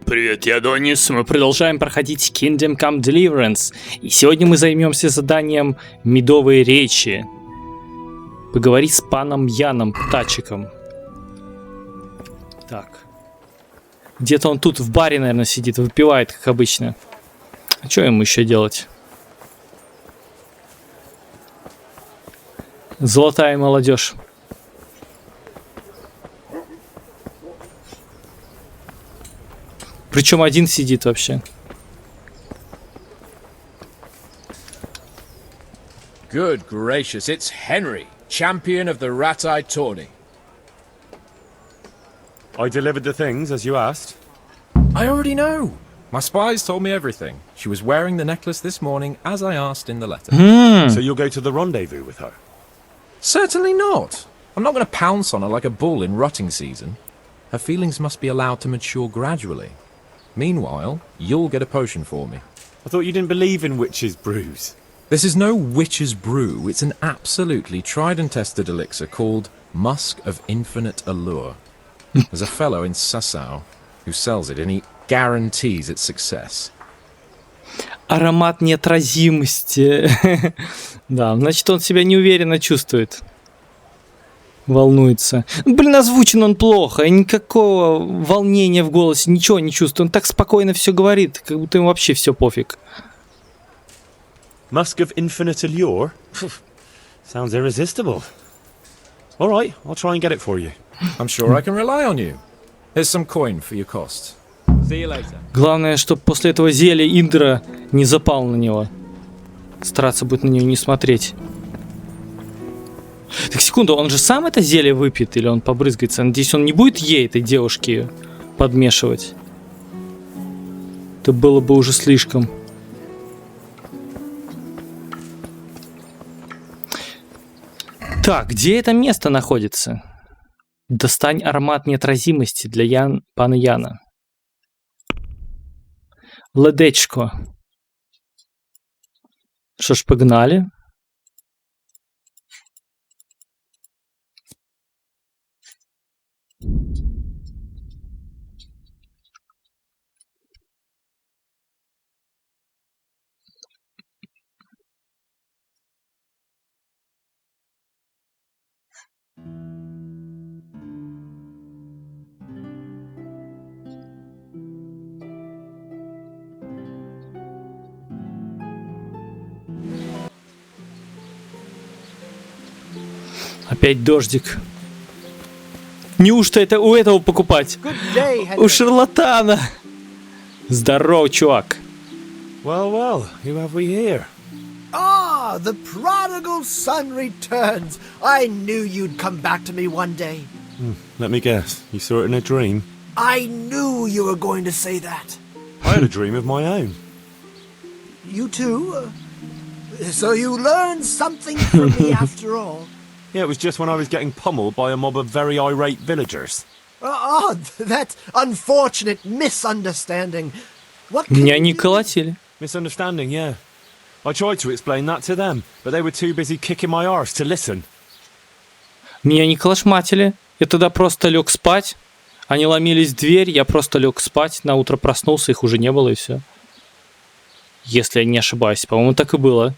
Привет, я Донис. Мы продолжаем проходить Come Deliverance. И сегодня мы займемся заданием «Медовые речи». Поговори с паном Яном, Птачиком. Так. Где-то он тут в баре, наверное, сидит, выпивает, как обычно. А что ему еще делать? Золотая молодежь. Причем один сидит вообще. Good gracious, it's Henry, champion of the rat-eye tourney. I delivered the things as you asked. I already know. My spies told me everything. She was wearing the necklace this morning as I asked in the letter. So you'll go to the rendezvous with her? Certainly not. I'm not going to pounce on her like a bull in rutting season. Her feelings must be allowed to mature gradually. Meanwhile, you'll get a potion for me. I thought you didn't believe in witches' brews. This is no witch's brew. It's an absolutely tried and tested elixir called Musk of Infinite Allure. There's a fellow in Sassau who sells it and he guarantees its success. Аромат неотразимости. Да, значит, он себя неуверенно чувствует. Волнуется. Блин, озвучен он плохо, и никакого волнения в голосе, ничего не чувствует. Он так спокойно все говорит, как будто ему вообще все пофиг. Musk of Infinite Allure? Sounds irresistible. All right, I'll try and get it for you. I'm sure I can rely on you. Here's some coin for your costs. See you later. Главное, чтобы после этого зелья Индра не запал на него. Стараться будет на нее не смотреть. Так, секунду, он же сам это зелье выпьет или он побрызгается? Надеюсь, он не будет ей, этой девушке, подмешивать. Это было бы уже слишком. Так, где это место находится? Достань аромат неотразимости для пана Яна. Ледечко. Что ж, погнали. Опять дождик. Неужто это у этого покупать? У шарлатана. Здорово, чувак. Well, who have we here? Ah, the prodigal son returns. I knew you'd come back to me one day. Let me guess, you saw it in a dream? I knew you were going to say that. I had a dream of my own. You too? So you learned something from me after all. Yeah, it was just when I was getting pummeled by a mob of very irate villagers. That unfortunate misunderstanding. What can Меня you не do? колотили. Misunderstanding, yeah. I tried to explain that to them, but they were too busy kicking my arse to listen. Меня не колошматили. Я тогда просто лег спать. Они ломились в дверь, я просто лег спать. На утро проснулся, их уже не было и все. Если я не ошибаюсь, по-моему, так и было.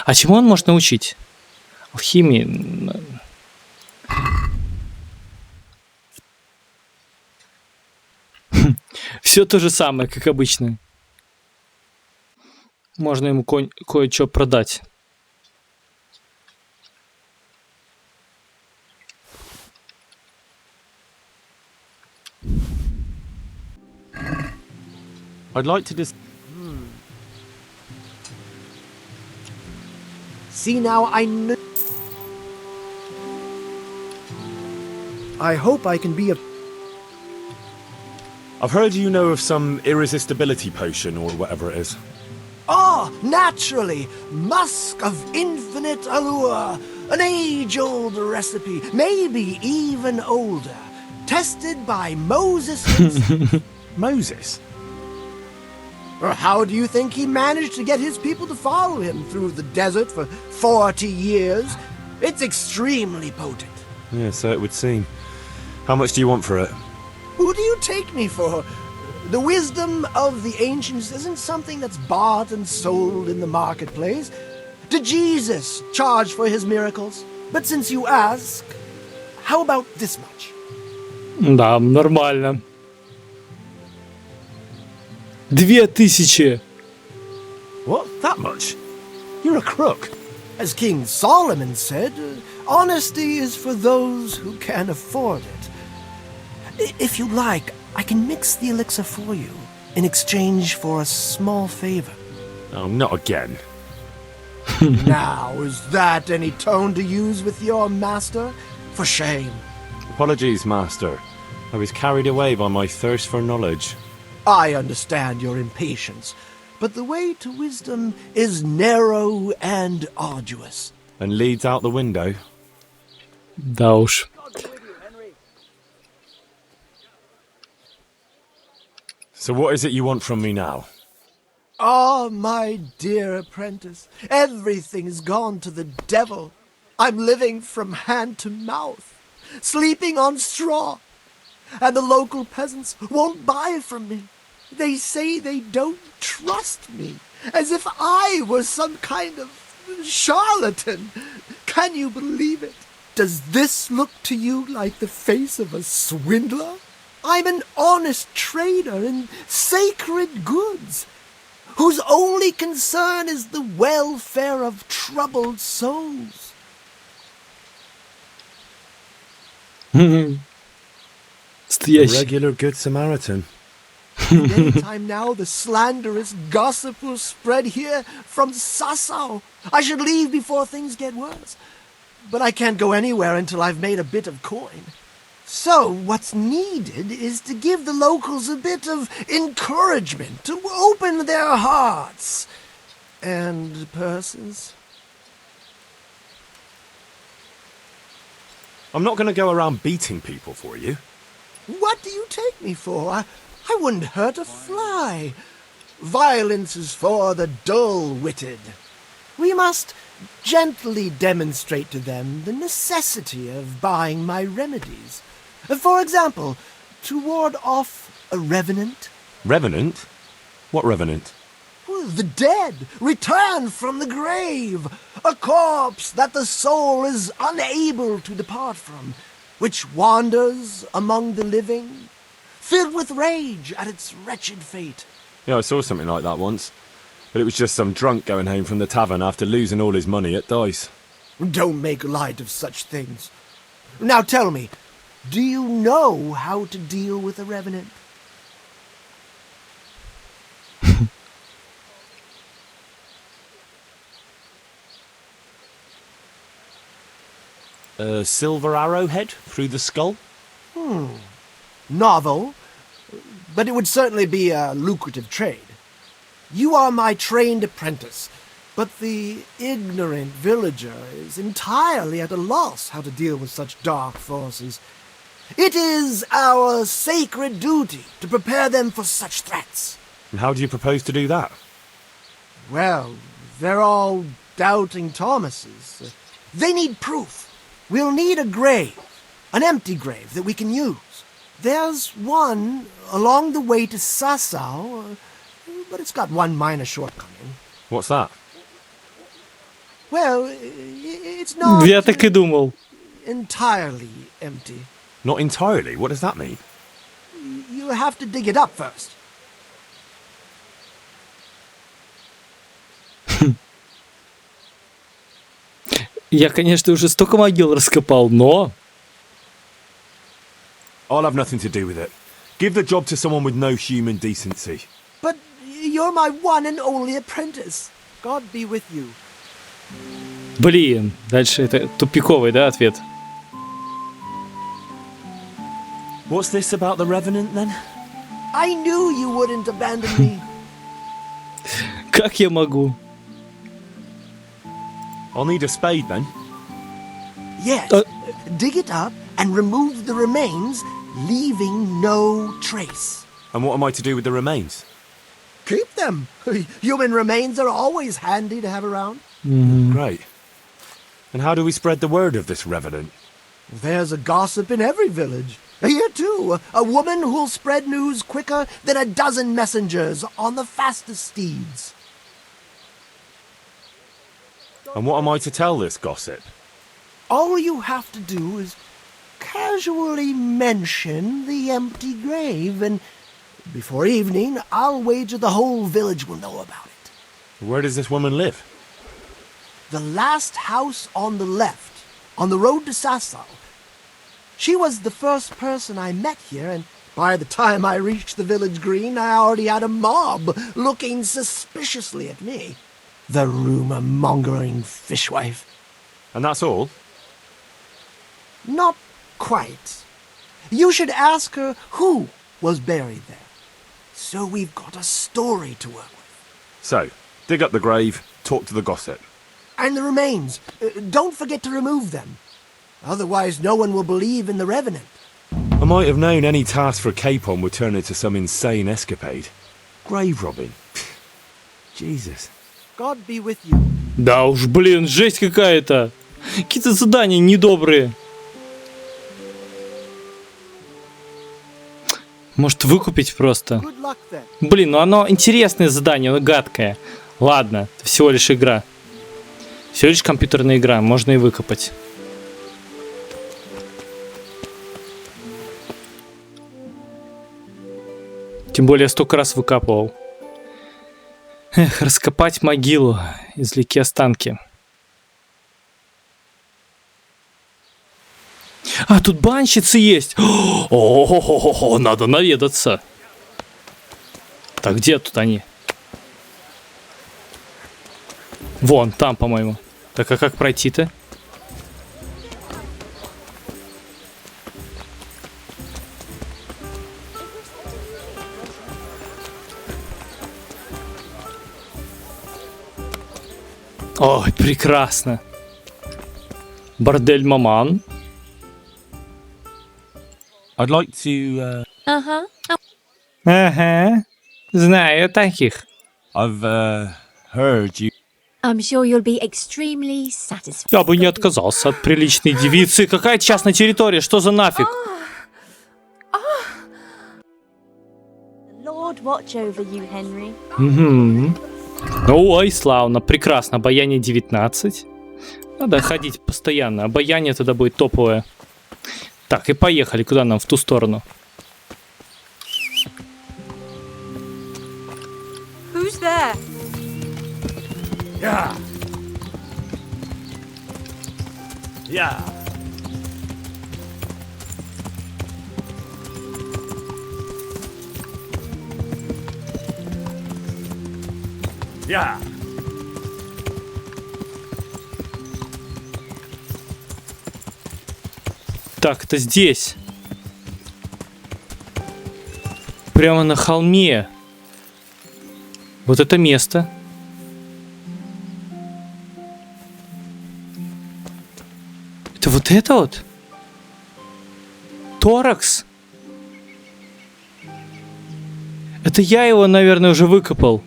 А чему он может научить? Алхимии. Все то же самое, как обычно. Можно ему кое-что продать. I'd like to just... See now, I knew. I hope I can be a... I've heard you know of some irresistibility potion or whatever it is. Oh, naturally! Musk of Infinite Allure! An age-old recipe, maybe even older. Tested by Moses himself. Moses? Or how do you think he managed to get his people to follow him through the desert for 40 years? It's extremely potent. Yeah, so it would seem. How much do you want for it? Who do you take me for? The wisdom of the ancients isn't something that's bought and sold in the marketplace. Did Jesus charge for his miracles? But since you ask, how about this much? Да, нормально. 2000. What? That much? You're a crook. As King Solomon said, honesty is for those who can afford it. If you like, I can mix the elixir for you in exchange for a small favor. Oh, not again. Now, is that any tone to use with your master? For shame. Apologies, Master. I was carried away by my thirst for knowledge. I understand your impatience, but the way to wisdom is narrow and arduous. And leads out the window. Да уж. So what is it you want from me now? Ah, my dear apprentice, everything's gone to the devil. I'm living from hand to mouth, sleeping on straw, and the local peasants won't buy from me. They say they don't trust me, as if I was some kind of charlatan. Can you believe it? Does this look to you like the face of a swindler? I'm an honest trader in sacred goods, whose only concern is the welfare of troubled souls. A Настоящий. regular good Samaritan. Any time now the slanderous gossip will spread here from Sasau. I should leave before things get worse. But I can't go anywhere until I've made a bit of coin. So what's needed is to give the locals a bit of encouragement, to open their hearts and purses. I'm not going to go around beating people for you. What do you take me for? I wouldn't hurt a fly. Violence is for the dull-witted. We must gently demonstrate to them the necessity of buying my remedies. For example, to ward off a revenant. Revenant? What revenant? The dead, returned from the grave. A corpse that the soul is unable to depart from, which wanders among the living, filled with rage at its wretched fate. Yeah, I saw something like that once. But it was just some drunk going home from the tavern after losing all his money at dice. Don't make light of such things. Now tell me, do you know how to deal with a revenant? A silver arrowhead through the skull? Novel, but it would certainly be a lucrative trade. You are my trained apprentice, but the ignorant villager is entirely at a loss how to deal with such dark forces. It is our sacred duty to prepare them for such threats. And how do you propose to do that? Well, they're all doubting Thomases. They need proof. We'll need a grave, an empty grave that we can use. There's one along the way to Sasau, but it's got one minor shortcoming. What's that? Well, it's not Я так и думал. entirely empty. Not entirely. What does that mean? You have to dig it up first. Я, конечно, уже столько могил раскопал, но... I'll have nothing to do with it. Give the job to someone with no human decency. But you're my one and only apprentice. God be with you. Блин, дальше это тупиковый, да, ответ? What's this about the Revenant, then? I knew you wouldn't abandon me. Как я могу? I'll need a spade, then. Yes, dig it up and remove the remains, leaving no trace. And what am I to do with the remains? Keep them. Human remains are always handy to have around. Great. And how do we spread the word of this Revenant? There's a gossip in every village. Here, too, a woman who'll spread news quicker than a dozen messengers on the fastest steeds. And what am I to tell this gossip? All you have to do is casually mention the empty grave, and before evening, I'll wager the whole village will know about it. Where does this woman live? The last house on the left, on the road to Sasau. She was the first person I met here, and by the time I reached the village green, I already had a mob looking suspiciously at me. The rumor-mongering fishwife. And that's all? Not quite. You should ask her who was buried there. So we've got a story to work with. So, dig up the grave, talk to the gossip. And the remains. Don't forget to remove them. Otherwise, no one will believe in the Revenant. I might have known any task for a capon would turn into some insane escapade. Grave robbing. Jesus. God be with you. Да уж, блин, жесть какая-то. Какие-то задания недобрые. Может, выкупить просто? Good luck then. Блин, ну оно интересное задание, но гадкое. Ладно, всего лишь игра. Всего лишь компьютерная игра, можно и выкопать. Тем более, столько раз выкапывал. Эх, раскопать могилу, извлеки останки. А, тут банщицы есть. О, надо наведаться. Так, где тут они? Вон, там, по-моему. Так, а как пройти-то? Ой, прекрасно. Бордель Маман. I'd like to, Ага. Знаю таких. I've, heard you... I'm sure you'll be extremely satisfied. Я бы не отказался от приличной девицы. Какая частная территория? Что за нафиг? Lord watch over you, Henry. Угу. Ой, славно, прекрасно. Обаяние 19. Надо ходить постоянно. Обаяние тогда будет топовое. Так, и поехали. Куда нам? В ту сторону. Who's there? Yeah. Yeah. Yeah. Так, это здесь. Прямо на холме. Вот это место. Это вот это вот? Торакс? Это я его, наверное, уже выкопал.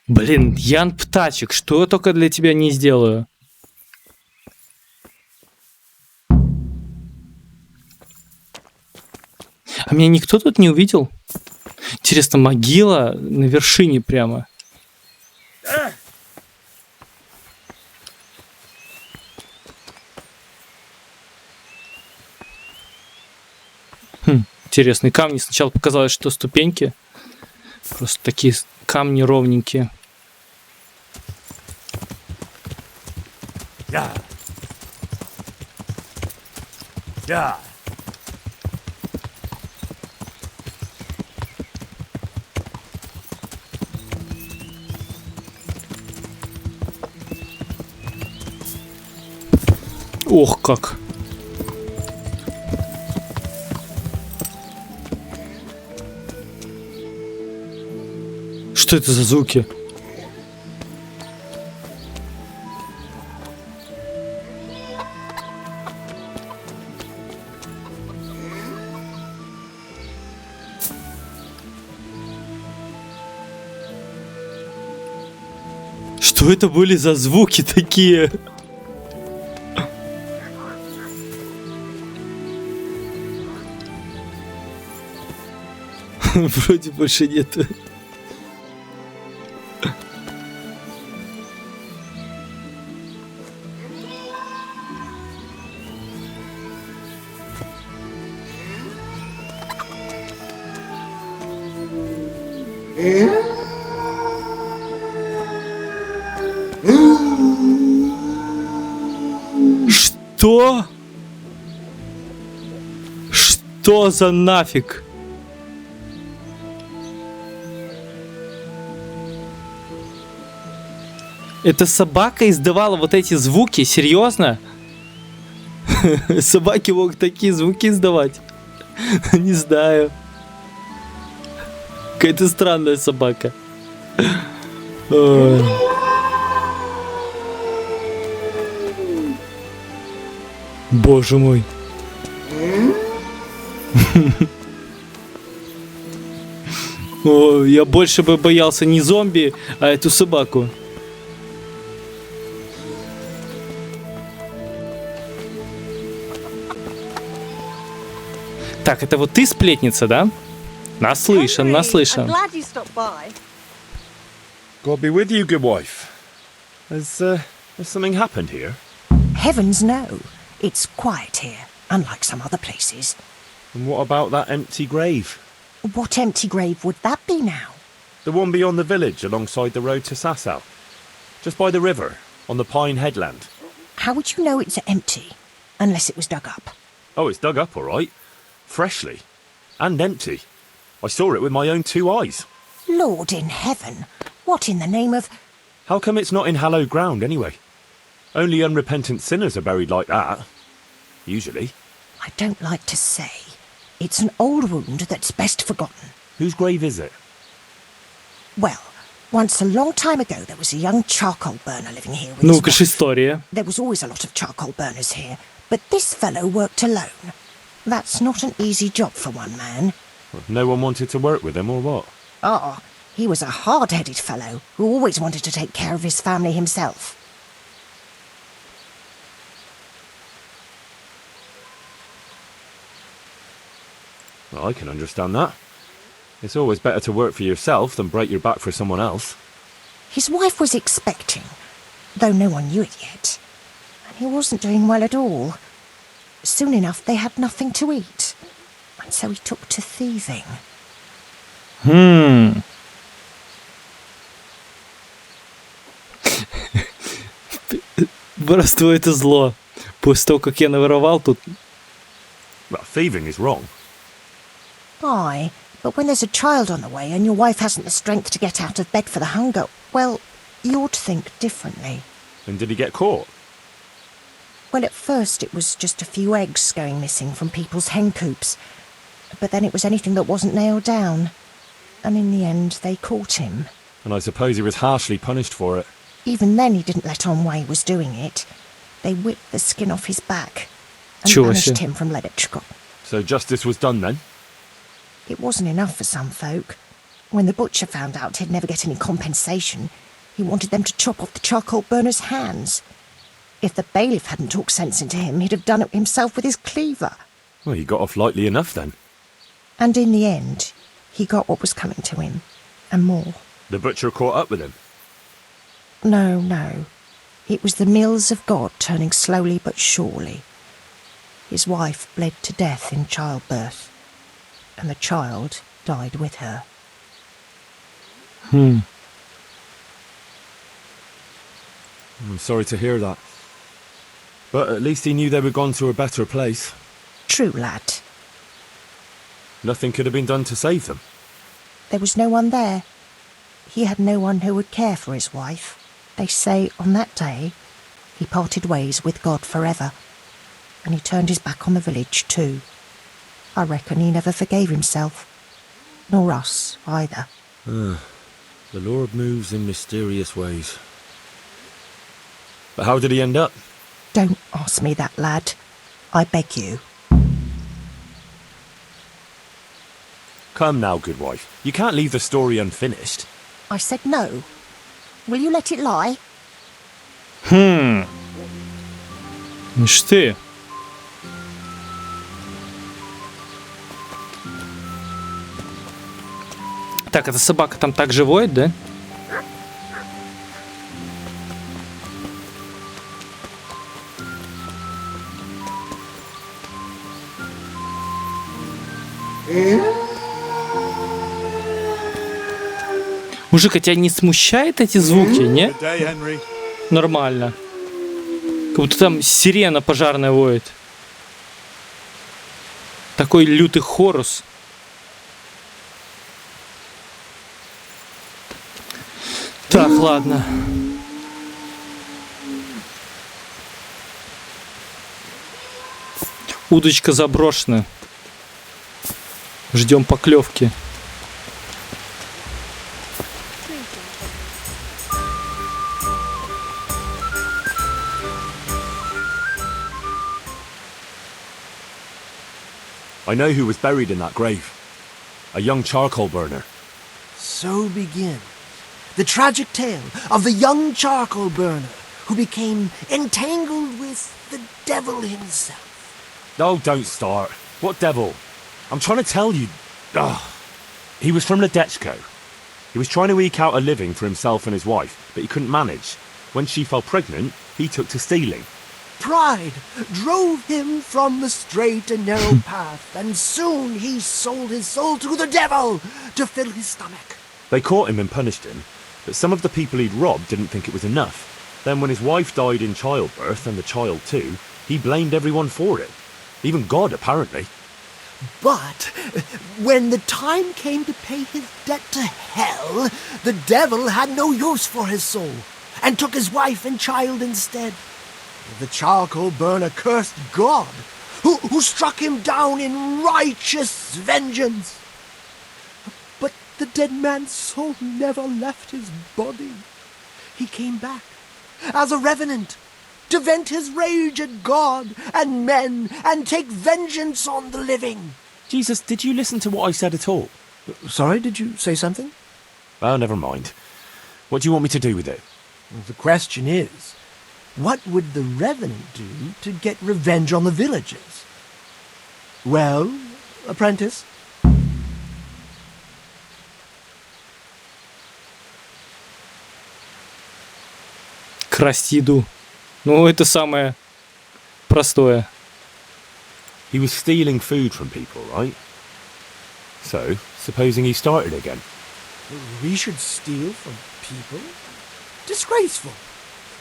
Блин, Ян Птачек, что я только для тебя не сделаю. А меня никто тут не увидел? Интересно, могила на вершине прямо. Интересные камни. Сначала показалось, что ступеньки. Просто такие камни ровненькие. Yeah. Yeah. Ох, как. Что это за звуки? Что это были за звуки такие? Вроде больше нету. Что? Что за нафиг? Эта собака издавала вот эти звуки? Серьезно? Собаки могут такие звуки издавать? Не знаю. Какая-то странная собака. Ой. Боже мой. О, я больше бы боялся не зомби, а эту собаку. Так, это вот ты сплетница, да? Наслышан, наслышан. I'm glad you stopped by. God be with you, good wife. Has something happened here? Heavens no. It's quiet here, unlike some other places. And what about that empty grave? What empty grave would that be now? The one beyond the village, alongside the road to Sasau. Just by the river, on the pine headland. How would you know it's empty, unless it was dug up? Oh, it's dug up all right. Freshly. And empty. I saw it with my own 2 eyes. Lord in heaven, what in the name of... How come it's not in hallowed ground, anyway? Only unrepentant sinners are buried like that. Usually. I don't like to say. It's an old wound that's best forgotten. Whose grave is it? Well, once a long time ago there was a young charcoal burner living here with his Ну-ка ж wife. история. There was always a lot of charcoal burners here, but this fellow worked alone. That's not an easy job for one man. No one wanted to work with him, or what? Ah, he was a hard-headed fellow who always wanted to take care of his family himself. Well, I can understand that. It's always better to work for yourself than break your back for someone else. His wife was expecting, though no one knew it yet. And he wasn't doing well at all. Soon enough, they had nothing to eat. And so he took to thieving. Воровство это зло. После того, как я наворовал тут... Well, thieving is wrong. Aye, but when there's a child on the way and your wife hasn't the strength to get out of bed for the hunger, well, you ought to think differently. And did he get caught? Well, at first it was just a few eggs going missing from people's hen coops. But then it was anything that wasn't nailed down. And in the end, they caught him. And I suppose he was harshly punished for it. Even then, he didn't let on why he was doing it. They whipped the skin off his back and Чего banished себе. him from Leditchko. So justice was done then? It wasn't enough for some folk. When the butcher found out he'd never get any compensation, he wanted them to chop off the charcoal burner's hands. If the bailiff hadn't talked sense into him, he'd have done it himself with his cleaver. Well, he got off lightly enough then. And in the end, he got what was coming to him, and more. The butcher caught up with him. No, no. It was the mills of God turning slowly but surely. His wife bled to death in childbirth, and the child died with her. I'm sorry to hear that. But at least he knew they were gone to a better place. True, lad. Nothing could have been done to save them. There was no one there. He had no one who would care for his wife. They say on that day, he parted ways with God forever. And he turned his back on the village too. I reckon he never forgave himself. Nor us, either. The Lord moves in mysterious ways. But how did he end up? Don't ask me that, lad. I beg you. Come now, good wife. You can't leave the story unfinished. I said no. Will you let it lie? Ишь ты. Так, эта собака там так же воет, да? Мужик, а тебя не смущает эти звуки, не? Нормально. Как будто там сирена пожарная воет. Такой лютый хорус. Так, ладно. Удочка заброшена. Ждем поклевки. I know who was buried in that grave. A young charcoal burner. So begins the tragic tale of the young charcoal burner who became entangled with the devil himself. No, don't start. What devil? I'm trying to tell you. Ugh. He was from Ledechko. He was trying to eke out a living for himself and his wife, but he couldn't manage. When she fell pregnant, he took to stealing. Pride drove him from the straight and narrow path, and soon he sold his soul to the devil to fill his stomach. They caught him and punished him, but some of the people he'd robbed didn't think it was enough. Then when his wife died in childbirth, and the child too, he blamed everyone for it. Even God, apparently. But when the time came to pay his debt to hell, the devil had no use for his soul, and took his wife and child instead. The charcoal burner cursed God, who struck him down in righteous vengeance. But the dead man's soul never left his body. He came back as a revenant to vent his rage at God and men and take vengeance on the living. Jesus, did you listen to what I said at all? Sorry, did you say something? Well, never mind. What do you want me to do with it? The question is, what would the revenant do to get revenge on the villagers? Well, apprentice? Красть еду. Ну, это самое простое. He was stealing food from people, right? So, supposing he started again. We should steal from people? Disgraceful.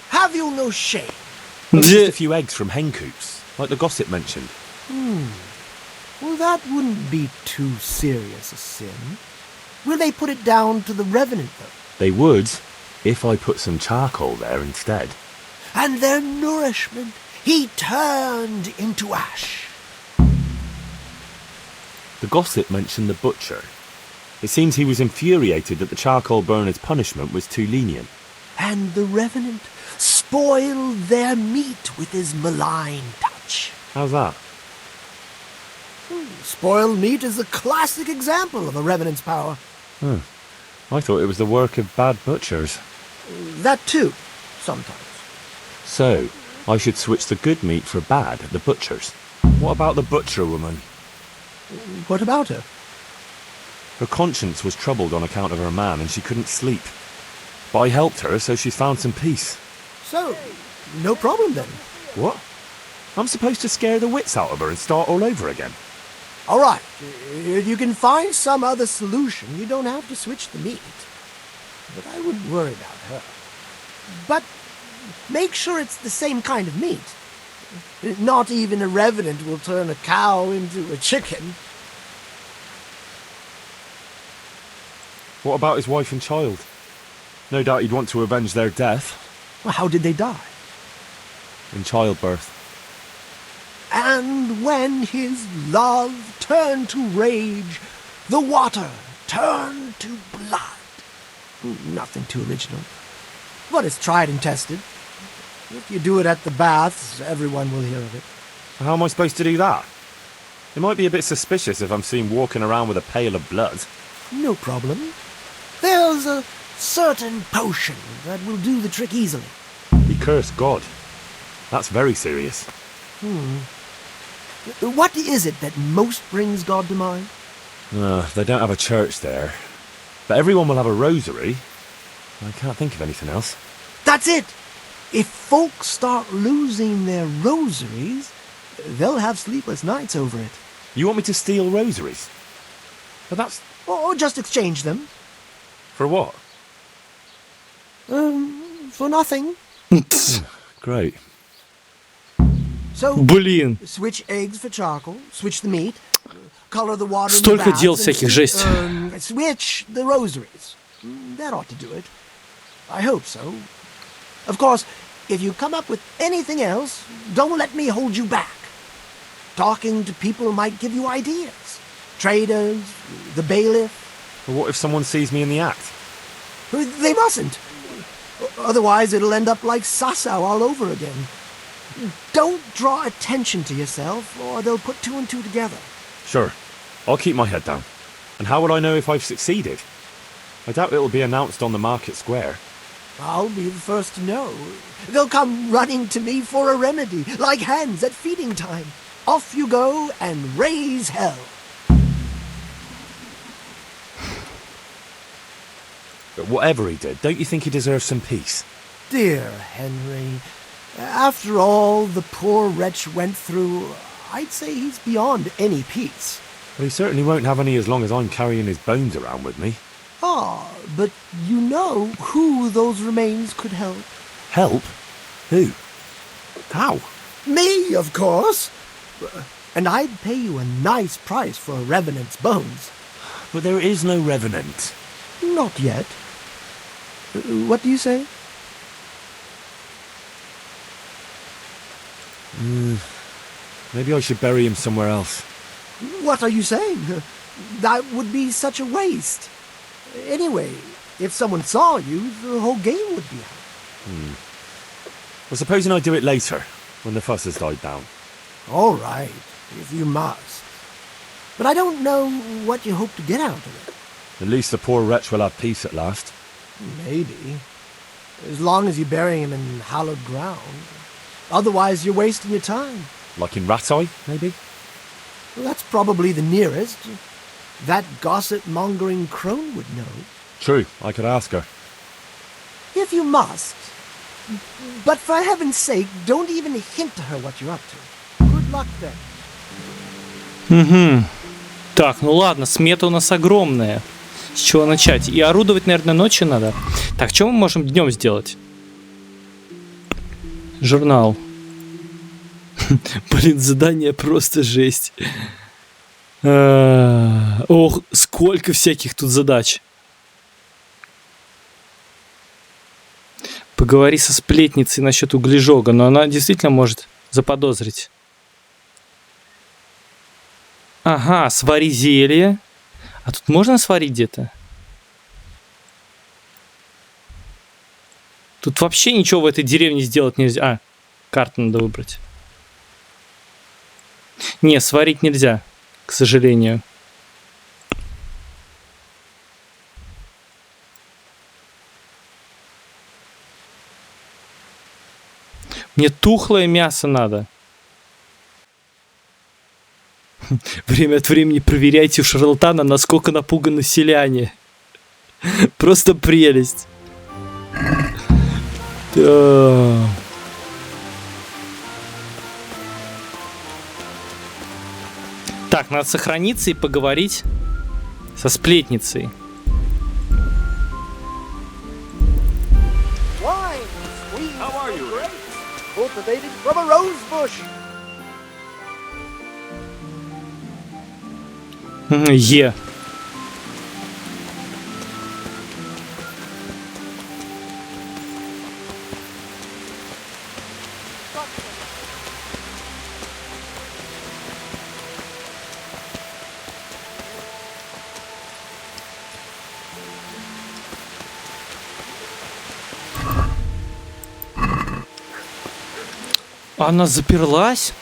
Have you no shame? Just a few eggs from hen coops, like the gossip mentioned. Well, that wouldn't be too serious a sin. Will they put it down to the revenant, though? They would, if I put some charcoal there instead. And their nourishment he turned into ash. The gossip mentioned the butcher. It seems he was infuriated that the charcoal burner's punishment was too lenient. And the revenant spoiled their meat with his malign touch. How's that? Spoiled meat is a classic example of a revenant's power. I thought it was the work of bad butchers. That too, sometimes. So, I should switch the good meat for bad at the butcher's. What about the butcher woman? What about her? Her conscience was troubled on account of her man and she couldn't sleep. But I helped her, so she's found some peace. So, no problem then. What? I'm supposed to scare the wits out of her and start all over again? All right, if you can find some other solution, you don't have to switch the meat. But I wouldn't worry about her. But make sure it's the same kind of meat. Not even a revenant will turn a cow into a chicken. What about his wife and child? No doubt he'd want to avenge their death. Well, how did they die? In childbirth. And when his love turned to rage, the water turned to blood. Nothing too original. But it's tried and tested. If you do it at the baths, everyone will hear of it. How am I supposed to do that? It might be a bit suspicious if I'm seen walking around with a pail of blood. No problem. There's a certain potion that will do the trick easily. He cursed God. That's very serious. What is it that most brings God to mind? They don't have a church there. But everyone will have a rosary. I can't think of anything else. That's it! If folks start losing their rosaries, they'll have sleepless nights over it. You want me to steal rosaries? But that's... Or just exchange them. For what? For nothing. Great. So, Блин. switch eggs for charcoal, switch the meat, color the water in the Столько baths, дел and всяких, жесть. switch the rosaries. That ought to do it. I hope so. Of course, if you come up with anything else, don't let me hold you back. Talking to people might give you ideas. Traders, the bailiff. But what if someone sees me in the act? They mustn't. Otherwise, it'll end up like Sasau all over again. Don't draw attention to yourself, or they'll put two and two together. Sure. I'll keep my head down. And how would I know if I've succeeded? I doubt it'll be announced on the market square. I'll be the first to know. They'll come running to me for a remedy, like hens at feeding time. Off you go and raise hell. But whatever he did, don't you think he deserves some peace? Dear Henry, after all the poor wretch went through, I'd say he's beyond any peace. Well, he certainly won't have any as long as I'm carrying his bones around with me. Ah, but you know who those remains could help. Help? Who? How? Me, of course. And I'd pay you a nice price for a revenant's bones. But there is no revenant. Not yet. What do you say? Maybe I should bury him somewhere else. What are you saying? That would be such a waste. Anyway, if someone saw you, the whole game would be out. Well, supposing I do it later, when the fuss has died down. All right, if you must. But I don't know what you hope to get out of it. At least the poor wretch will have peace at last. Maybe. As long as you bury him in hallowed ground. Otherwise, you're wasting your time. Like in Ratai, maybe? Well, that's probably the nearest. That gossip-mongering crone would know. True, I could ask her. If you must. But for heaven's sake, don't even hint to her what you're up to. Good luck then. Угу. Так, ну ладно, смета у нас огромная. С чего начать? И орудовать, наверное, ночью надо. Так, что мы можем днем сделать? Журнал. Блин, задание просто жесть. Ох, сколько всяких тут задач. Поговори со сплетницей насчет углежога, но она действительно может заподозрить. Ага, свари зелье. А тут можно сварить где-то? Тут вообще ничего в этой деревне сделать нельзя. А, карту надо выбрать. Не, сварить нельзя, к сожалению. Мне тухлое мясо надо. Время от времени проверяйте у шарлатана, насколько напуганы селяне. Просто прелесть. Да. Так, надо сохраниться и поговорить со сплетницей. Wine, squeezed from grapes, cultivated from a rose bush. Е. Она заперлась?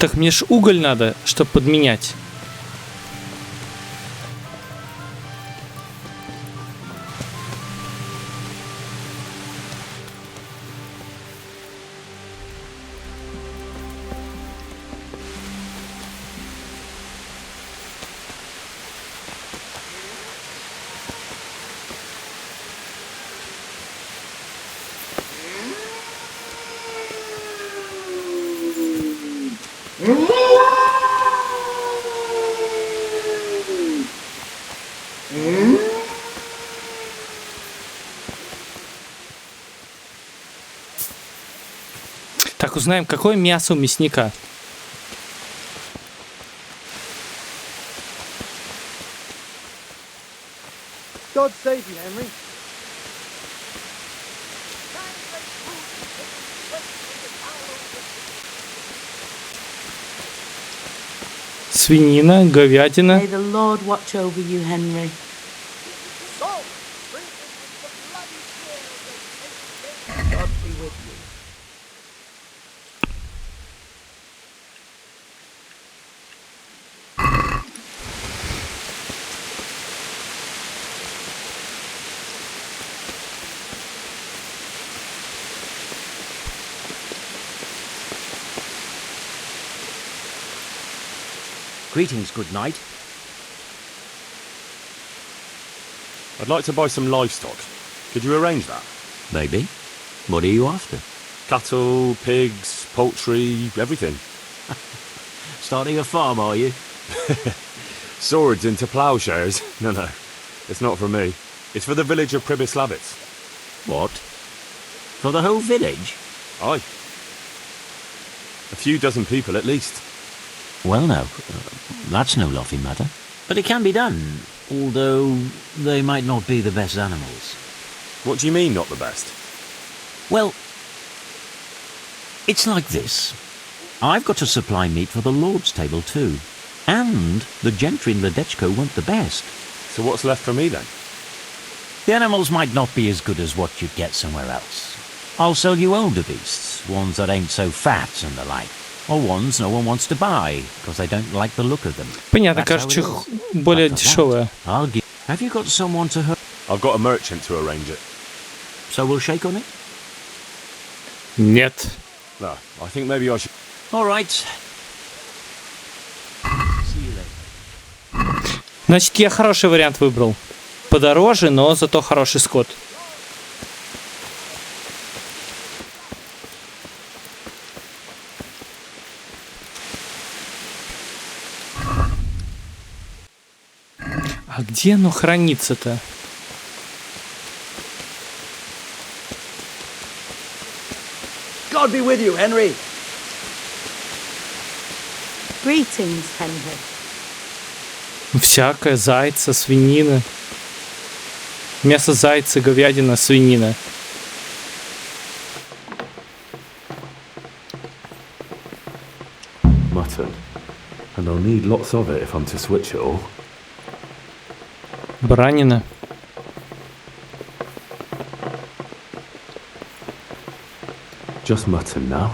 Так мне ж уголь надо, чтобы подменять. Так, узнаем, какое мясо у мясника. God save you, Henry. Свинина, говядина. May the Lord watch over you, Henry. God be with you. Greetings, good knight. I'd like to buy some livestock. Could you arrange that? Maybe. What are you after? Cattle, pigs, poultry, everything. Starting a farm, are you? Swords into ploughshares? No, it's not for me. It's for the village of Pribyslavitz. What? For the whole village? Aye. A few dozen people at least. Well, no, that's no laughing matter. But it can be done, although they might not be the best animals. What do you mean, not the best? Well, it's like this. I've got to supply meat for the Lord's table too. And the gentry in Ledechko want the best. So what's left for me then? The animals might not be as good as what you'd get somewhere else. I'll sell you older beasts, ones that ain't so fat and the like. Or ones no one wants to buy, because they don't like the look of them. Понятно, That's how короче, it is. более After that, дешевое. I'll give... Have you got someone to her? I've got a merchant to arrange it. So we'll shake on it? Нет. No, I think maybe I should... All right. See you later. Значит, я хороший вариант выбрал. Подороже, но зато хороший скот. А где оно хранится-то? God be with you, Henry. Greetings, Henry. Всякое, зайца, свинина. Мясо зайца, говядина, свинина. Mutton. And I'll need lots of it if I'm to switch it all. Баранина. Just mutton now.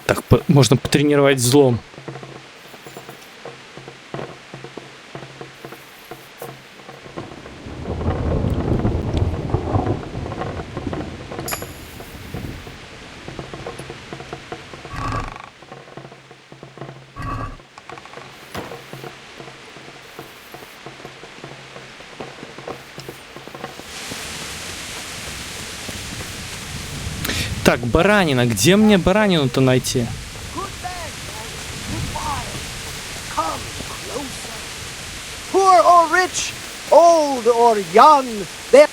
Так, можно потренировать взлом. Так, баранина. Где мне баранину-то найти? Good man, goodbye. Come closer. Poor or rich, old or young, there.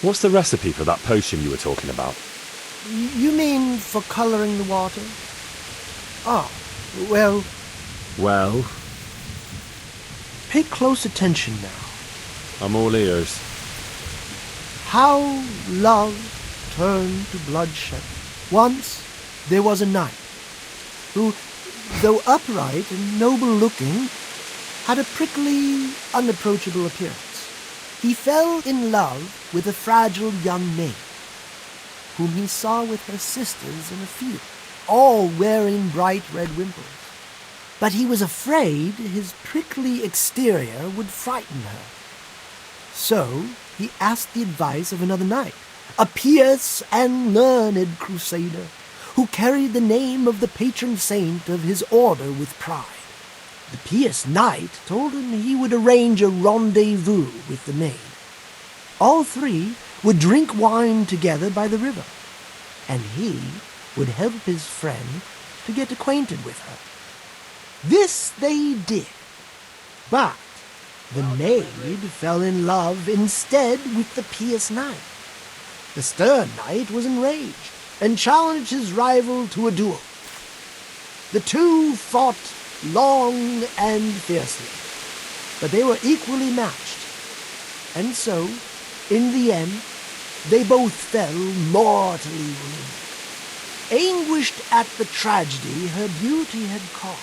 What's the recipe for that potion you were talking about? You mean for coloring the water? Ah, well, Well, Pay close attention now. I'm all ears. How love turned to bloodshed. Once there was a knight who, though upright and noble-looking, had a prickly, unapproachable appearance. He fell in love with a fragile young maid, whom he saw with her sisters in a field, all wearing bright red wimples. But he was afraid his prickly exterior would frighten her. So he asked the advice of another knight, a pious and learned crusader, who carried the name of the patron saint of his order with pride. The pious knight told him he would arrange a rendezvous with the maid. All three would drink wine together by the river, and he would help his friend to get acquainted with her. This they did, but the maid fell in love instead with the pious knight. The stern knight was enraged and challenged his rival to a duel. The two fought long and fiercely, but they were equally matched, and so, in the end, they both fell mortally wounded. Anguished at the tragedy her beauty had caused,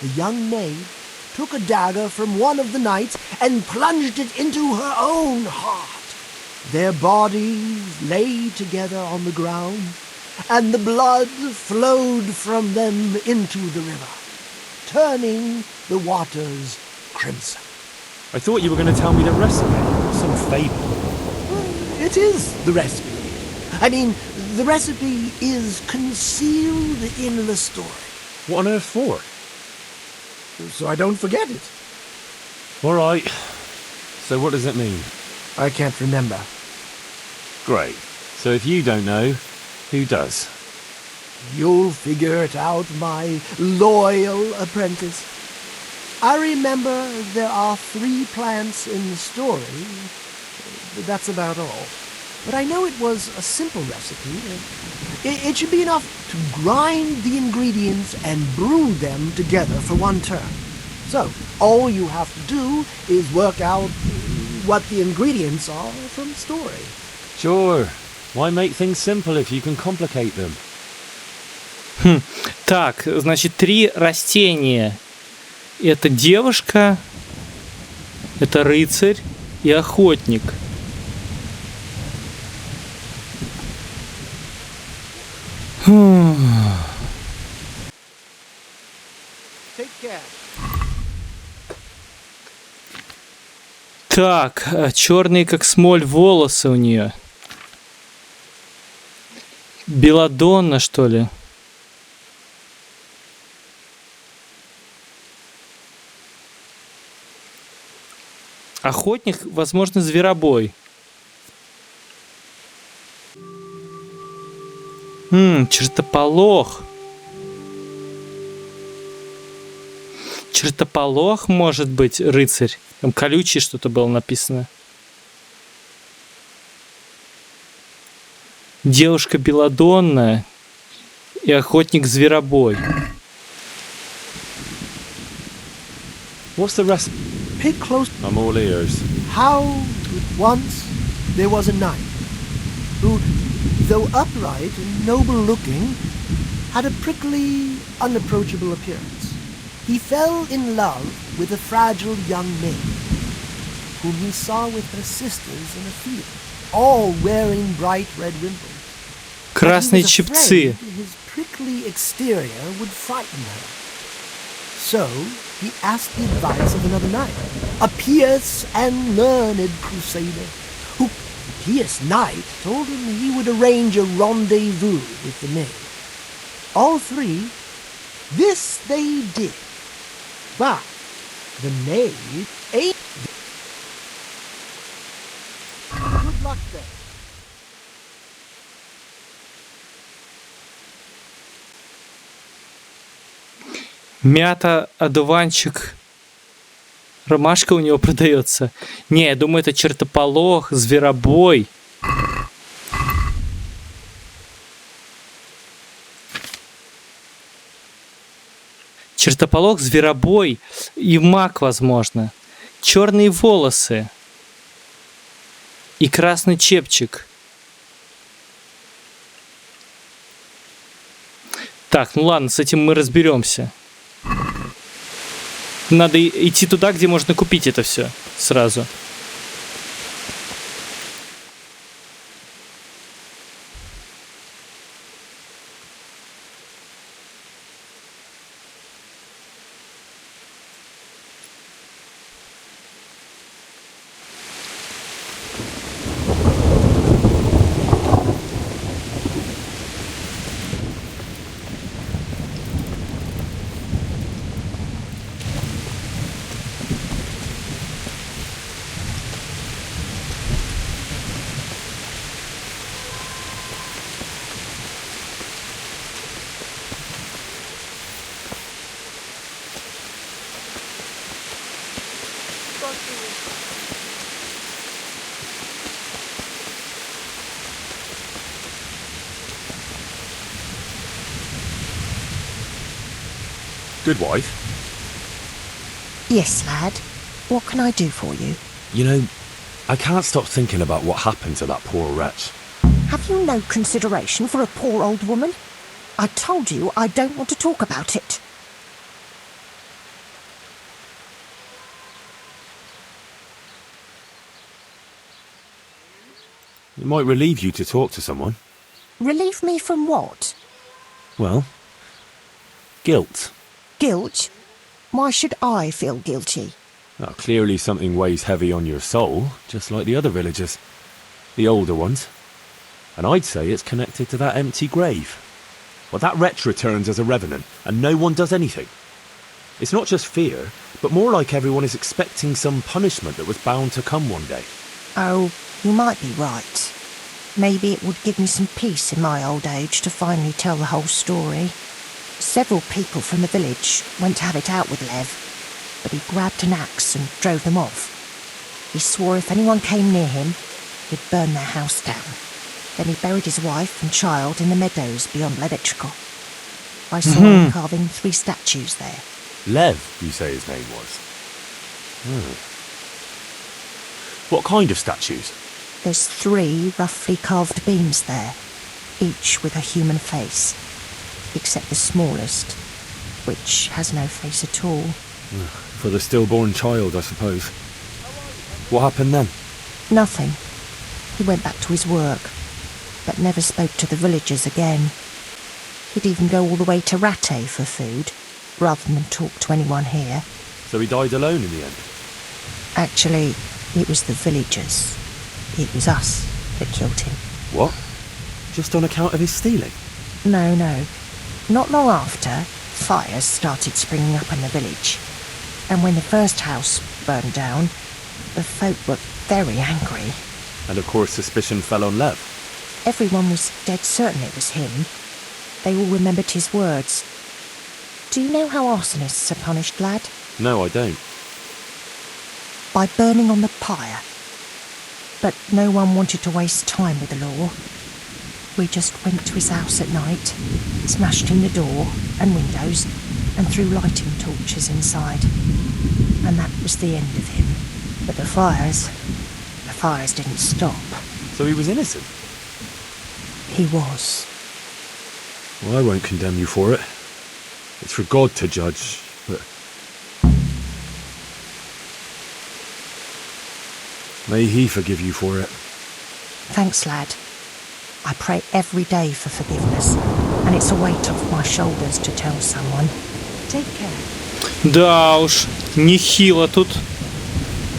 the young maid took a dagger from one of the knights and plunged it into her own heart. Their bodies lay together on the ground, and the blood flowed from them into the river, turning the waters crimson. I thought you were going to tell me the recipe. Some fable. It is the recipe. I mean, the recipe is concealed in the story. What on earth for? So I don't forget it. All right. So what does it mean? I can't remember. Great. So if you don't know, who does? You'll figure it out, my loyal apprentice. I remember there are 3 plants in the story, but that's about all. But I know it was a simple recipe. It should be enough to grind the ingredients and brew them together for one turn. So, all you have to do is work out what the ingredients are from the story. Sure. Why make things simple if you can complicate them? Так, значит, 3 растения. Это девушка, это рыцарь и охотник. Take care. Так, черные как смоль волосы у нее. Беладонна, что ли? Охотник, возможно, зверобой. Чертополох. Чертополох, может быть, рыцарь. Там колючий что-то было написано. Девушка беладонная и охотник зверобой. What's the recipe? Pay close. I'm all ears. How once there was a knight who, though upright and noble-looking, had a prickly, unapproachable appearance. He fell in love with a fragile young maid, whom he saw with her sisters in a field, all wearing bright red wimples. Красные But he was чепцы. afraid his prickly exterior would frighten her. So he asked the advice of another knight, a pious and learned crusader, who, the pious knight, told him he would arrange a rendezvous with the maid. All 3, this they did, but the maid ate. Good luck then. Мята, одуванчик, ромашка у него продается. Не, я думаю, это чертополох, зверобой. Чертополох, зверобой и маг, возможно. Черные волосы. И красный чепчик. Так, ну ладно, с этим мы разберемся. Надо идти туда, где можно купить это все сразу. Good wife. Yes, lad. What can I do for you? You know, I can't stop thinking about what happened to that poor wretch. Have you no consideration for a poor old woman? I told you I don't want to talk about it. It might relieve you to talk to someone. Relieve me from what? Well, guilt. Guilt? Why should I feel guilty? Well, clearly something weighs heavy on your soul, just like the other villagers. The older ones. And I'd say it's connected to that empty grave. Well, that wretch returns as a revenant, and no one does anything. It's not just fear, but more like everyone is expecting some punishment that was bound to come one day. Oh, you might be right. Maybe it would give me some peace in my old age to finally tell the whole story. Several people from the village went to have it out with Lev, but he grabbed an axe and drove them off. He swore if anyone came near him, he'd burn their house down. Then he buried his wife and child in the meadows beyond Levichko. I saw him carving 3 statues there. Lev, you say his name was? What kind of statues? There's 3 roughly carved beams there, each with a human face, except the smallest, which has no face at all. For the stillborn child, I suppose. What happened then? Nothing. He went back to his work, but never spoke to the villagers again. He'd even go all the way to Ratte for food, rather than talk to anyone here. So he died alone in the end? Actually, it was the villagers. It was us that killed him. What? Just on account of his stealing? No. Not long after, fires started springing up in the village. And when the first house burned down, the folk were very angry. And of course suspicion fell on Lev. Everyone was dead certain it was him. They all remembered his words. Do you know how arsonists are punished, lad? No, I don't. By burning on the pyre. But no one wanted to waste time with the law. We just went to his house at night, smashed in the door and windows, and threw lighting torches inside. And that was the end of him. But the fires didn't stop. So he was innocent? He was. Well, I won't condemn you for it. It's for God to judge, but... May he forgive you for it. Thanks, lad. I pray every day for forgiveness, and it's a weight off my shoulders to tell someone. Take care. Да уж, нехило тут.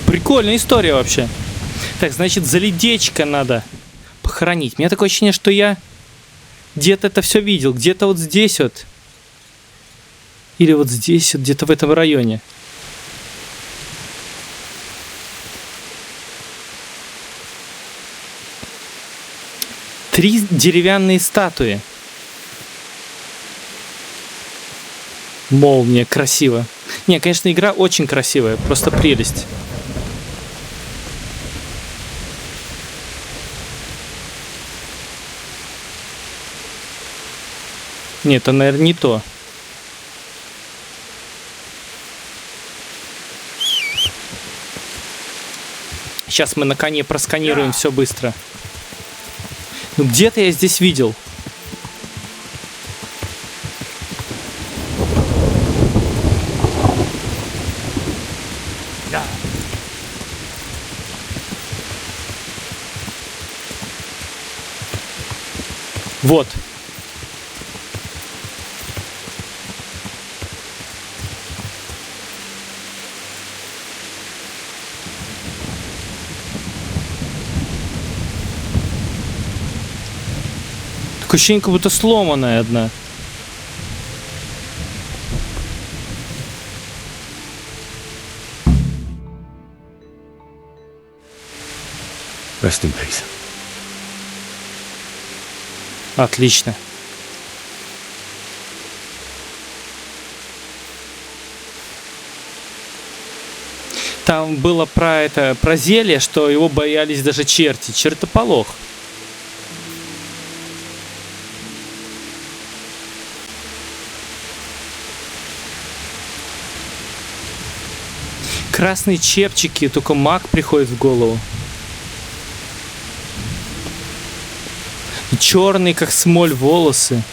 Прикольная история вообще. Так, значит, заледечко надо похоронить. У меня такое ощущение, что я где-то это все видел. Где-то вот здесь вот. Или вот здесь, вот где-то в этом районе. Три деревянные статуи. Молния, красиво. Не, конечно, игра очень красивая, просто прелесть. Нет, это, наверное, не то. Сейчас мы на коне просканируем все быстро. Ну где-то я здесь видел. Вот. Такое ощущение, как будто сломанная одна. Rest in peace. Отлично. Там было про зелье, что его боялись даже черти. Чертополох. Красные чепчики, только маг приходит в голову. И черные, как смоль, волосы.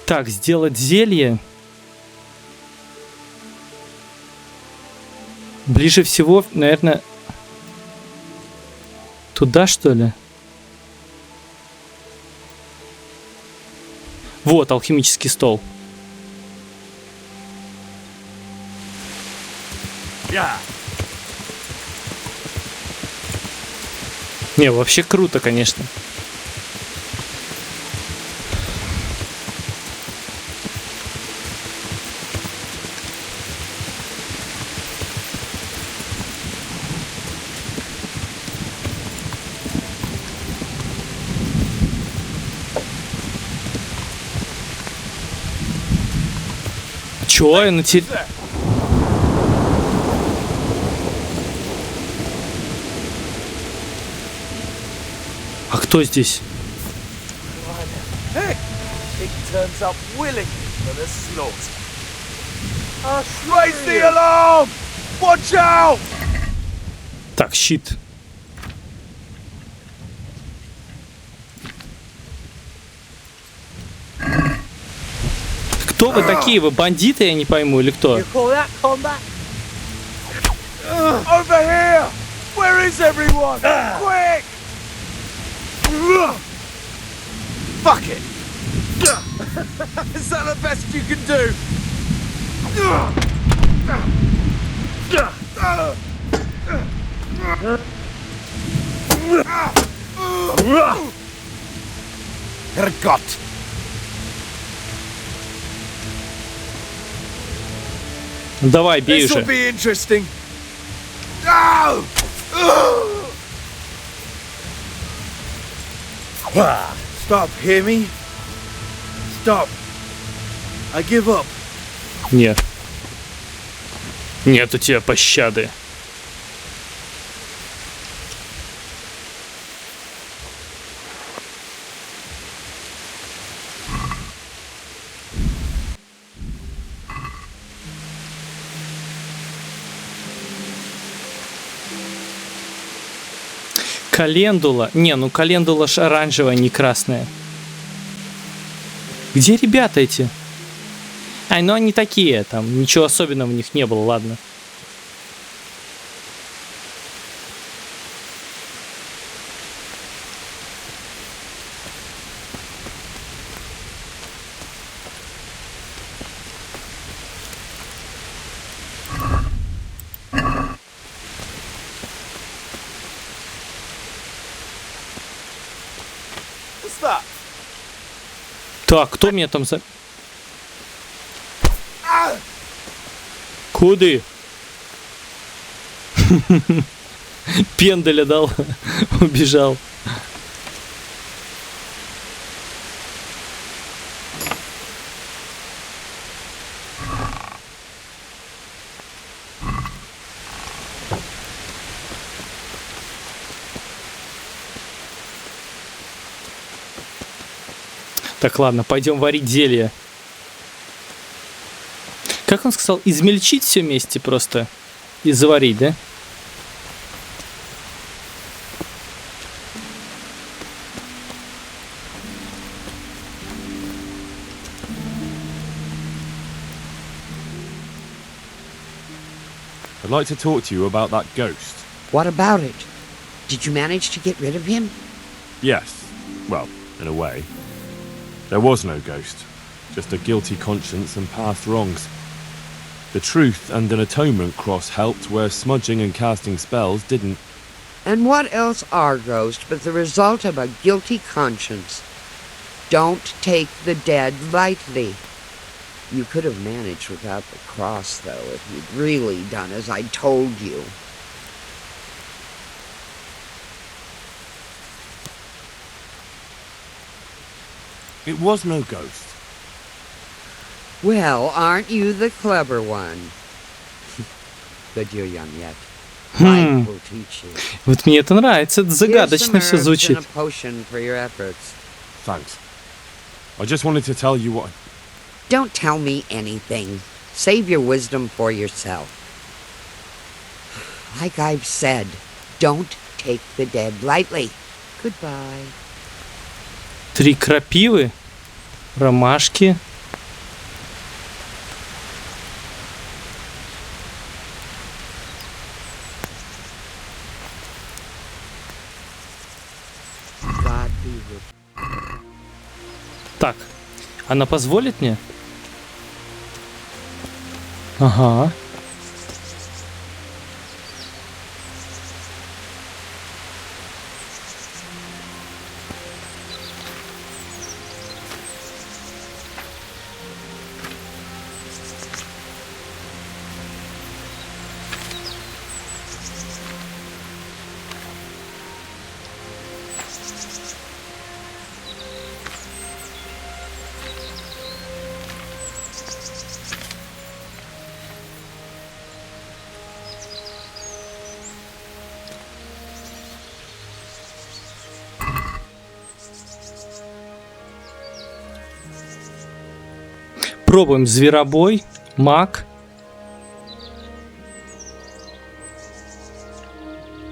Так, сделать зелье. Ближе всего, наверное, туда, что ли? Вот, алхимический стол. Не, вообще круто, конечно. Чё? Я на А кто здесь? Так, щит. Кто вы такие? Вы бандиты, я не пойму, или кто? Fuck it! Is that the best you can do? Herrgott! Давай, бей This will уже. be interesting. Stop, hear me? Stop. I give up. Нет. Нет у тебя пощады. Календула. Не, ну календула ж оранжевая, не красная. Где ребята эти? А, ну они такие, там ничего особенного в них не было, ладно. Так, кто меня там за... Куды? Пенделя дал, убежал. Так, ладно, пойдем варить зелье. Как он сказал, измельчить все вместе просто и заварить, да? I'd like to talk to you about that ghost. What about it? Did you manage to get rid of him? Yes. Well, in a way. There was no ghost. Just a guilty conscience and past wrongs. The truth and an atonement cross helped where smudging and casting spells didn't. And what else are ghosts but the result of a guilty conscience? Don't take the dead lightly. You could have managed without the cross, though, if you'd really done as I told you. It was no ghost. Well, aren't you the clever one? But you're young yet. Life will teach you. Вот мне это нравится, это загадочно все Here's some herbs звучит. and a potion for your efforts. Thanks. I just wanted to tell you what... Don't tell me anything. Save your wisdom for yourself. Like I've said, don't take the dead lightly. Goodbye. 3 крапивы, ромашки. God be with Так, она позволит мне? Ага. Пробуем зверобой, маг,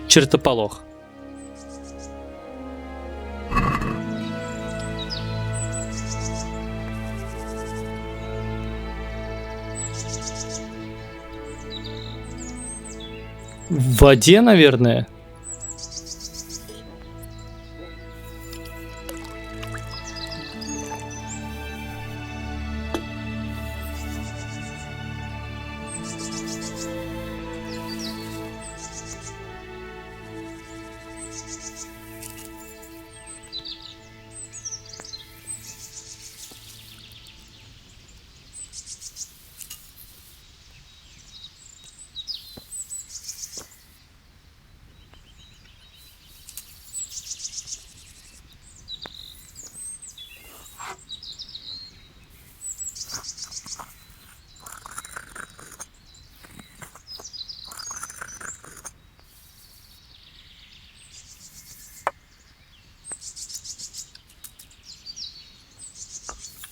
чертополох. В воде, наверное.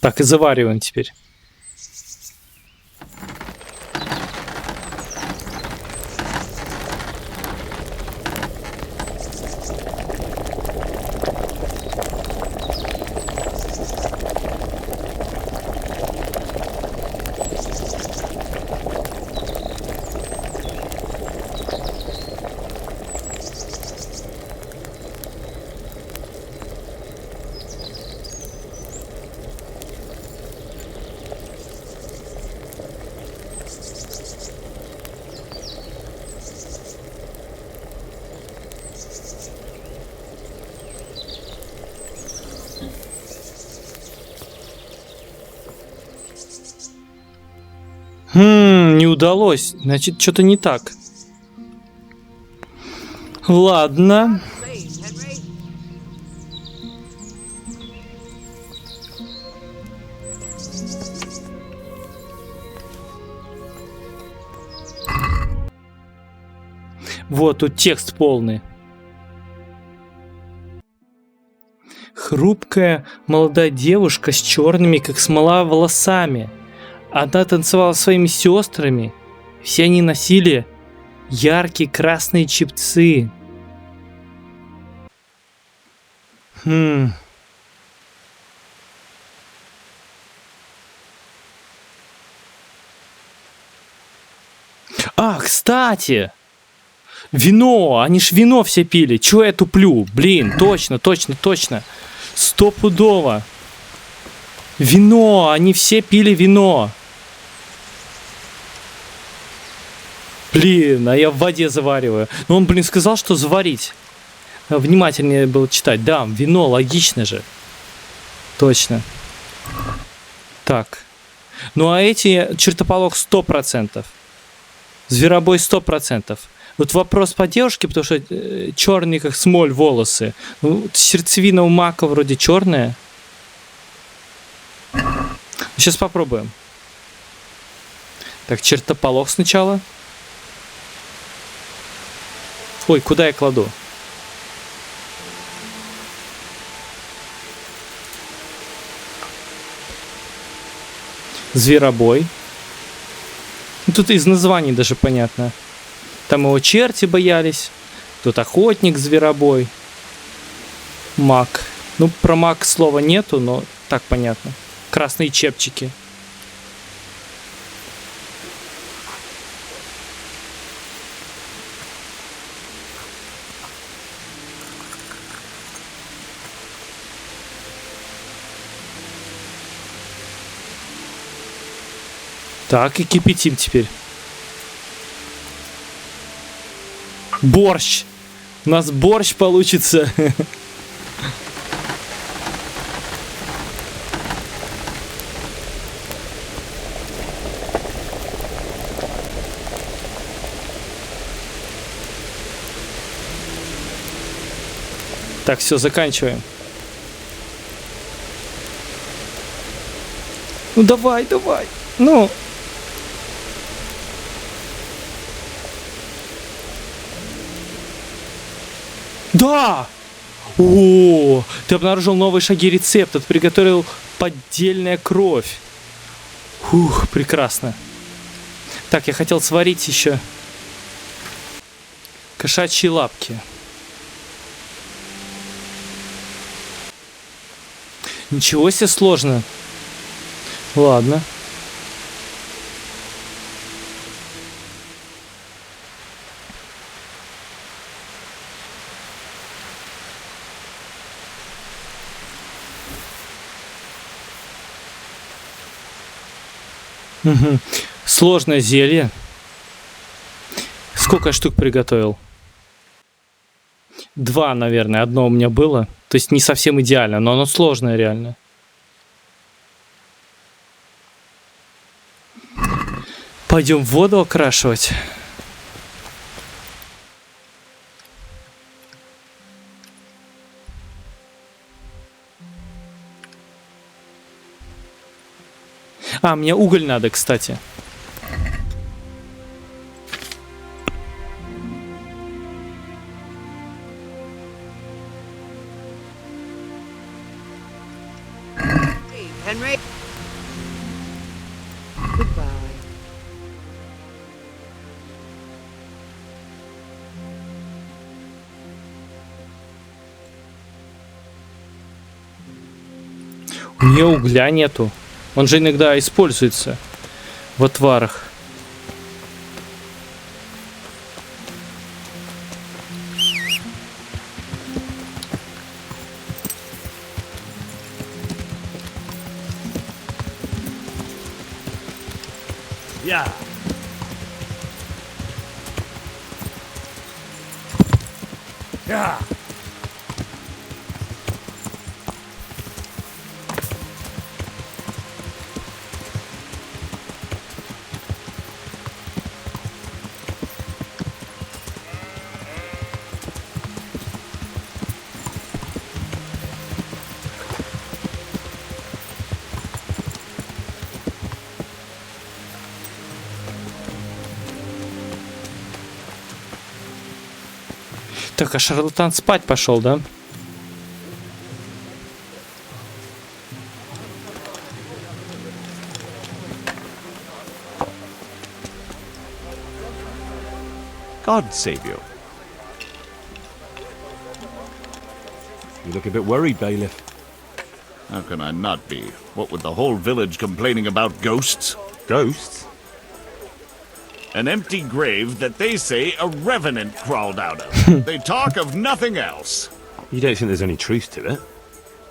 Так, и завариваем теперь. Не удалось. Значит, что-то не так. Ладно. Вот тут текст полный. Хрупкая молодая девушка с черными, как смола, волосами. Она танцевала со своими сестрами. Все они носили яркие красные чепцы. А, кстати! Вино! Они ж вино все пили. Чего я туплю? Блин, точно. Стопудово. Вино! Они все пили вино. Блин, а я в воде завариваю. Но он, блин, сказал, что заварить. Внимательнее было читать. Да, вино, логично же. Точно. Так. Ну а эти чертополох 100%. Зверобой 100%. Вот вопрос по девушке, потому что черные, как смоль, волосы. Ну, сердцевина у мака вроде черная. Сейчас попробуем. Так, чертополох сначала. Ой, куда я кладу? Зверобой. Тут из названий даже понятно. Там его черти боялись. Тут охотник, зверобой. Маг. Ну, про маг слова нету, но так понятно. Красные чепчики. Так, и кипятим теперь. Борщ! У нас борщ получится. Так, все, заканчиваем. Ну давай. Ну. Да! О, ты обнаружил новые шаги рецепта. Ты приготовил поддельная кровь. Ух, прекрасно. Так, я хотел сварить еще кошачьи лапки. Ничего себе сложно. Ладно. Угу. Сложное зелье. Сколько штук приготовил? 2, наверное. Одно у меня было. То есть не совсем идеально, но оно сложное реально. Пойдем в воду окрашивать. А, мне уголь надо, кстати. Henry. Goodbye. У нее угля нету. Он же иногда используется в отварах. Yeah. Yeah. Так, а шарлатан спать пошел, да? God save you. You look a bit worried, bailiff. How can I not be? What with the whole village complaining about ghosts? Ghosts? An empty grave that they say a revenant crawled out of. They talk of nothing else. You don't think there's any truth to it?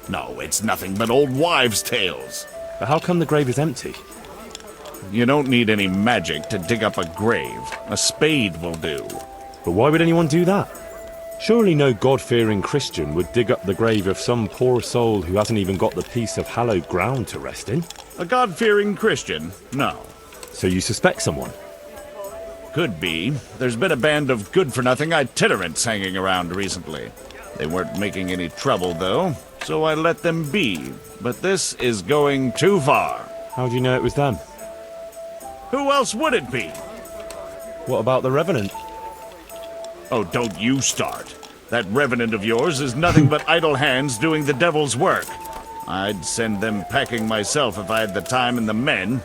No, it's nothing but old wives' tales. But how come the grave is empty? You don't need any magic to dig up a grave. A spade will do. But why would anyone do that? Surely no God-fearing Christian would dig up the grave of some poor soul who hasn't even got the piece of hallowed ground to rest in. A God-fearing Christian? No. So you suspect someone? Could be. There's been a band of good-for-nothing itinerants hanging around recently. They weren't making any trouble, though, so I let them be. But this is going too far. How do you know it was them? Who else would it be? What about the Revenant? Oh, don't you start. That revenant of yours is nothing but idle hands doing the devil's work. I'd send them packing myself if I had the time and the men.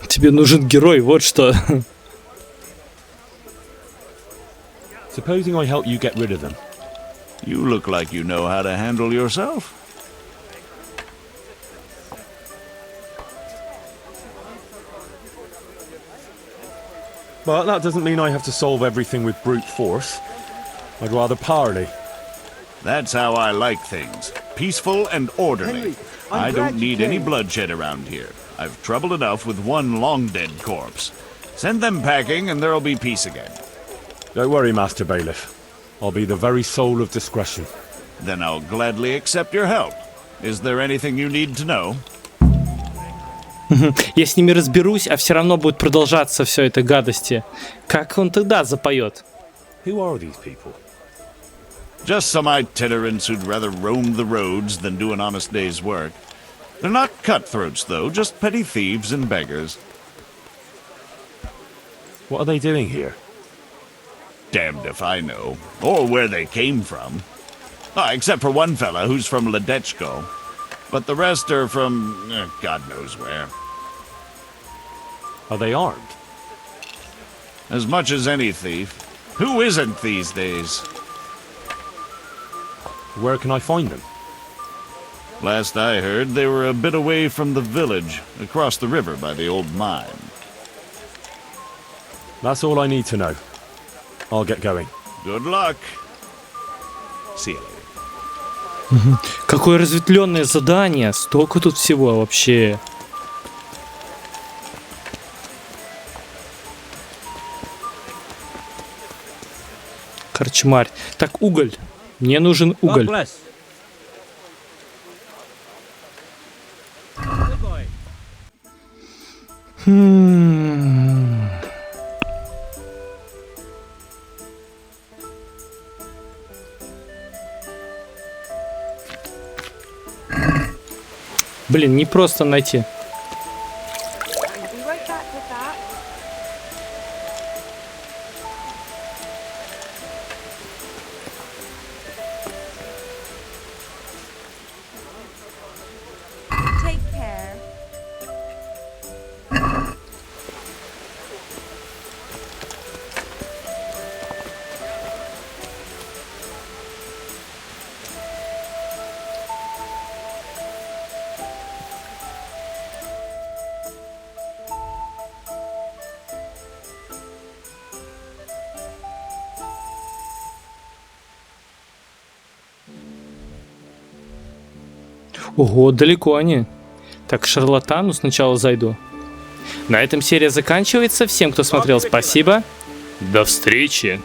Тебе нужен герой, вот что. Supposing I help you get rid of them. You look like you know how to handle yourself. But that doesn't mean I have to solve everything with brute force. I'd rather parley. That's how I like things. Peaceful and orderly. Henry, I I'm don't glad you need any came. bloodshed around here. I've trouble enough with one long-dead corpse. Send them packing and there'll be peace again. Don't worry, Master Bailiff. I'll be the very soul of discretion. Then I'll gladly accept your help. Is there anything you need to know? Я с ними разберусь, а все равно будет продолжаться все это гадости. Как он тогда запоет? Who are these people? Just some itinerants who'd rather roam the roads than do an honest day's work. They're not cutthroats, though, just petty thieves and beggars. What are they doing here? Damned if I know. Or where they came from. Except for one fella who's from Ledechko. But the rest are from God knows where. Are they armed? As much as any thief. Who isn't these days? Where can I find them? Last I heard, they were a bit away from the village, across the river by the old mine. That's all I need to know. I'll get going. Good luck. See you later. Какое разветвленное задание, столько тут всего вообще. Корчмарь. Так, уголь. Мне нужен уголь. Блин, не просто найти. Take care. Ого, далеко они. Так, к шарлатану сначала зайду. На этом серия заканчивается. Всем, кто смотрел, спасибо. До встречи.